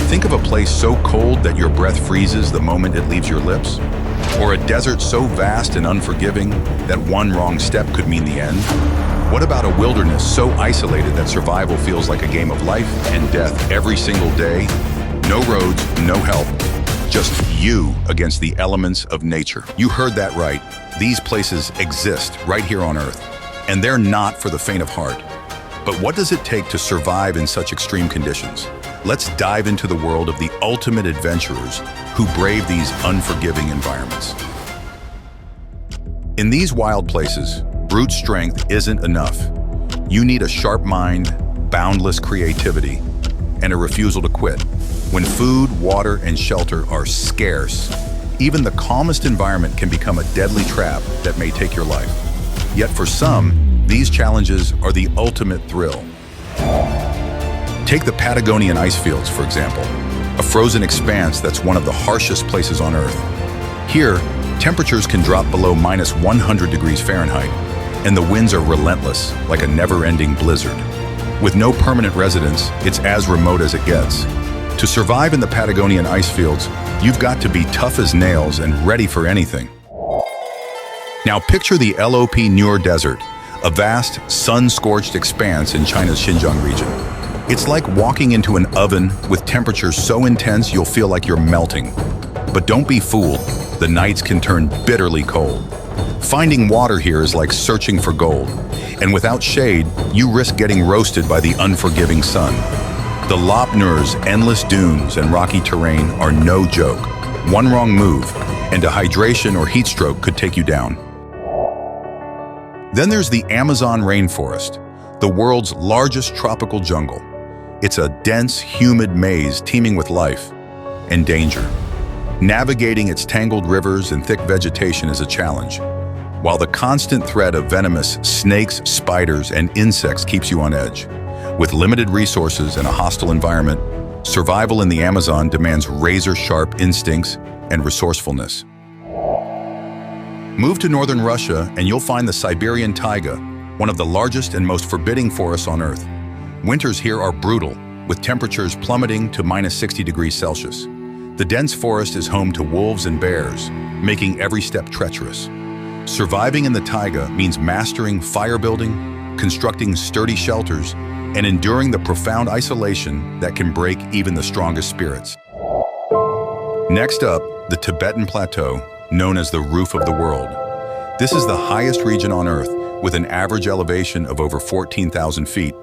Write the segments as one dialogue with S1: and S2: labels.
S1: Think of a place so cold that your breath freezes the moment it leaves your lips? Or a desert so vast and unforgiving that one wrong step could mean the end? What about a wilderness so isolated that survival feels like a game of life and death every single day? No roads, no help, just you against the elements of nature. You heard that right. These places exist right here on Earth, and they're not for the faint of heart. But what does it take to survive in such extreme conditions? Let's dive into the world of the ultimate adventurers who brave these unforgiving environments. In these wild places, brute strength isn't enough. You need a sharp mind, boundless creativity, and a refusal to quit. When food, water, and shelter are scarce, even the calmest environment can become a deadly trap that may take your life. Yet for some, these challenges are the ultimate thrill. Take the Patagonian ice fields, for example, a frozen expanse that's one of the harshest places on Earth. Here, temperatures can drop below minus 100 degrees Fahrenheit, and the winds are relentless, like a never-ending blizzard. With no permanent residence, it's as remote as it gets. To survive in the Patagonian ice fields, you've got to be tough as nails and ready for anything. Now picture the LOP Nur Desert, a vast, sun-scorched expanse in China's Xinjiang region. It's like walking into an oven with temperatures so intense you'll feel like you're melting. But don't be fooled, the nights can turn bitterly cold. Finding water here is like searching for gold, and without shade, you risk getting roasted by the unforgiving sun. The Lop Nur's endless dunes and rocky terrain are no joke. One wrong move, and dehydration or heat stroke could take you down. Then there's the Amazon rainforest, the world's largest tropical jungle. It's a dense, humid maze teeming with life and danger. Navigating its tangled rivers and thick vegetation is a challenge, while the constant threat of venomous snakes, spiders, and insects keeps you on edge. With limited resources and a hostile environment, survival in the Amazon demands razor-sharp instincts and resourcefulness. Move to northern Russia and you'll find the Siberian taiga, one of the largest and most forbidding forests on Earth. Winters here are brutal, with temperatures plummeting to minus 60 degrees Celsius. The dense forest is home to wolves and bears, making every step treacherous. Surviving in the taiga means mastering fire building, constructing sturdy shelters, and enduring the profound isolation that can break even the strongest spirits. Next up, the Tibetan Plateau, known as the roof of the world. This is the highest region on Earth, with an average elevation of over 14,000 feet.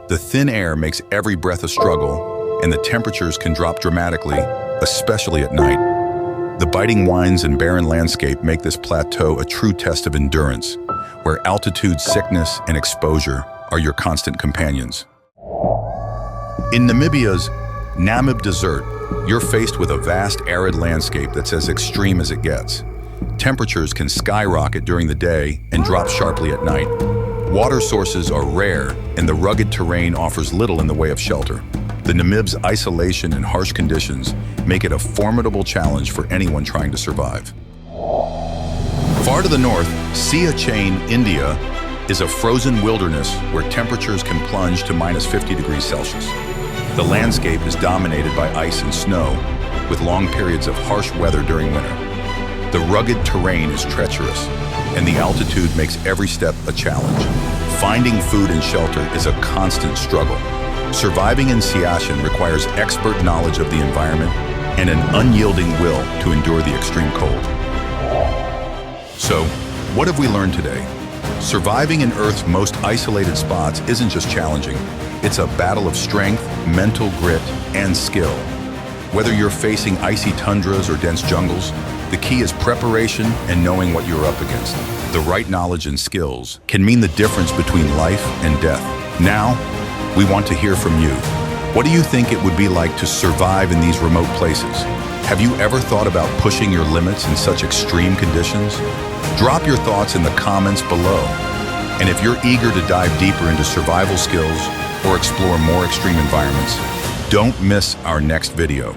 S1: The thin air makes every breath a struggle, and the temperatures can drop dramatically, especially at night. The biting winds and barren landscape make this plateau a true test of endurance, where altitude sickness and exposure are your constant companions. In Namibia's Namib Desert, you're faced with a vast arid landscape that's as extreme as it gets. Temperatures can skyrocket during the day and drop sharply at night. Water sources are rare, and the rugged terrain offers little in the way of shelter. The Namib's isolation and harsh conditions make it a formidable challenge for anyone trying to survive. Far to the north, Siachen, India, is a frozen wilderness where temperatures can plunge to minus 50 degrees Celsius. The landscape is dominated by ice and snow, with long periods of harsh weather during winter. The rugged terrain is treacherous, and the altitude makes every step a challenge. Finding food and shelter is a constant struggle. Surviving in Siachen requires expert knowledge of the environment and an unyielding will to endure the extreme cold. So, what have we learned today? Surviving in Earth's most isolated spots isn't just challenging, it's a battle of strength, mental grit, and skill. Whether you're facing icy tundras or dense jungles, the key is preparation and knowing what you're up against. The right knowledge and skills can mean the difference between life and death. Now, we want to hear from you. What do you think it would be like to survive in these remote places? Have you ever thought about pushing your limits in such extreme conditions? Drop your thoughts in the comments below. And if you're eager to dive deeper into survival skills or explore more extreme environments, don't miss our next video.